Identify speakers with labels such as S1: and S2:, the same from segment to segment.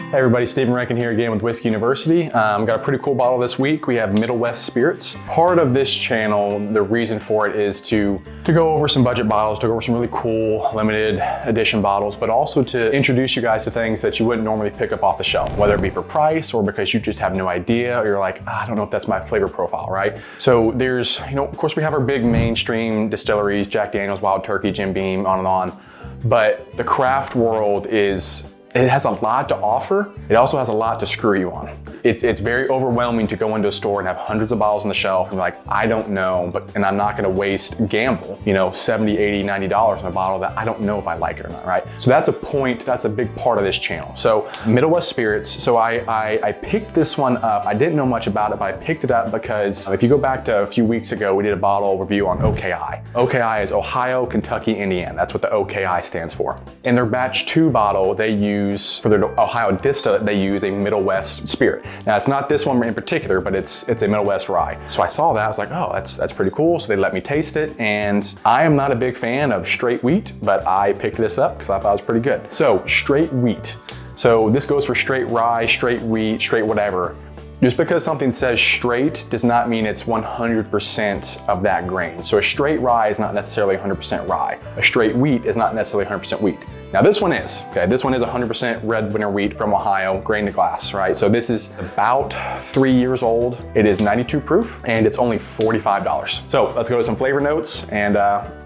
S1: Hey everybody, Stephen Rankin here again with Whiskey University. Got a pretty cool bottle this week. We have Middle West Spirits. Part of this channel, the reason for it is to go over some budget bottles, to go over some really cool limited edition bottles, but also to introduce you guys to things that you wouldn't normally pick up off the shelf, whether it be for price or because you just have no idea, or you're like, I don't know if that's my flavor profile, right? So there's, of course we have our big mainstream distilleries, Jack Daniel's, Wild Turkey, Jim Beam, on and on. But the craft world it has a lot to offer. It also has a lot to screw you on. It's very overwhelming to go into a store and have hundreds of bottles on the shelf and be like, I don't know, and I'm not gonna gamble, $70, $80, $90 on a bottle that I don't know if I like it or not, right? So that's a big part of this channel. So Middle West Spirits, so I picked this one up. I didn't know much about it, but I picked it up because if you go back to a few weeks ago, we did a bottle review on OKI. OKI is Ohio, Kentucky, Indiana. That's what the OKI stands for. In their batch 2 bottle, they use, for their Ohio distillate, they use a Middle West Spirit. Now it's not this one in particular, but it's a Middle West rye. So I saw that, I was like, oh, that's pretty cool. So they let me taste it, and I am not a big fan of straight wheat, but I picked this up because I thought it was pretty good. So straight wheat. So this goes for straight rye, straight wheat, straight whatever. Just because something says straight does not mean it's 100% of that grain. So a straight rye is not necessarily 100% rye. A straight wheat is not necessarily 100% wheat. Now this one is, okay? This one is 100% red winter wheat from Ohio, grain to glass, right? So this is about 3 years old. It is 92 proof, and it's only $45. So let's go to some flavor notes, and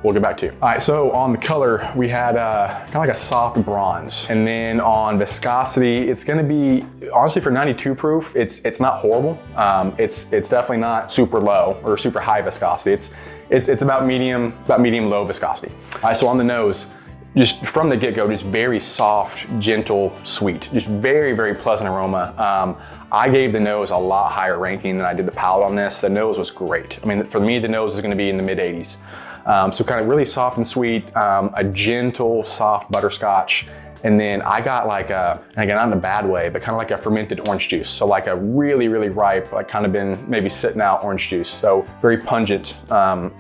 S1: we'll get back to you. All right, so on the color, we had kind of like a soft bronze. And then on viscosity, it's gonna be, honestly for 92 proof, it's not horrible. It's definitely not super low or super high viscosity. It's about medium low viscosity. All right, so on the nose, just from the get-go, just very soft, gentle, sweet, just very, very pleasant aroma. I gave the nose a lot higher ranking than I did the palate on this. The nose was great. I mean, for me, the nose is gonna be in the mid 80s. So kind of really soft and sweet, a gentle, soft butterscotch. And then I got like and again, not in a bad way, but kind of like a fermented orange juice. So like a really, really ripe, like kind of been maybe sitting out orange juice. So very pungent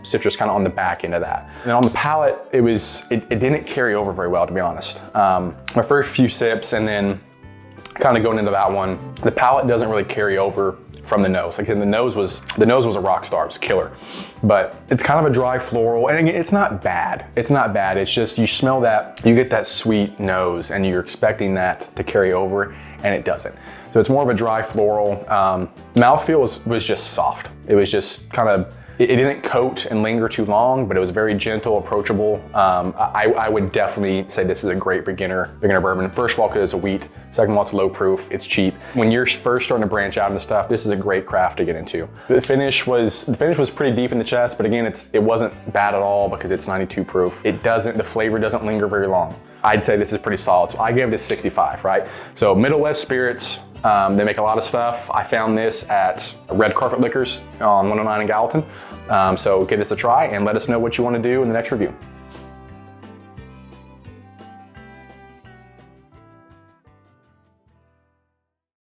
S1: citrus kind of on the back end of that. And on the palate, it didn't carry over very well, to be honest. My first few sips and then kind of going into that one, the palate doesn't really carry over from the nose. Like the nose was a rock star, it was killer. But it's kind of a dry floral, and again, it's not bad. It's not bad, it's just you smell that, you get that sweet nose and you're expecting that to carry over, and it doesn't. So it's more of a dry floral. Mouthfeel was just soft. It was just kind of, it didn't coat and linger too long, but it was very gentle, approachable. I would definitely say this is a great beginner bourbon. First of all, because it's a wheat. Second of all, it's low proof, it's cheap. When you're first starting to branch out into stuff, this is a great craft to get into. The finish was pretty deep in the chest, but again, it wasn't bad at all because it's 92 proof. The flavor doesn't linger very long. I'd say this is pretty solid. So I gave it a 65, right? So Middle West Spirits, they make a lot of stuff. I found this at Red Carpet Liquors on 109 in Gallatin. So give this a try and let us know what you want to do in the next review.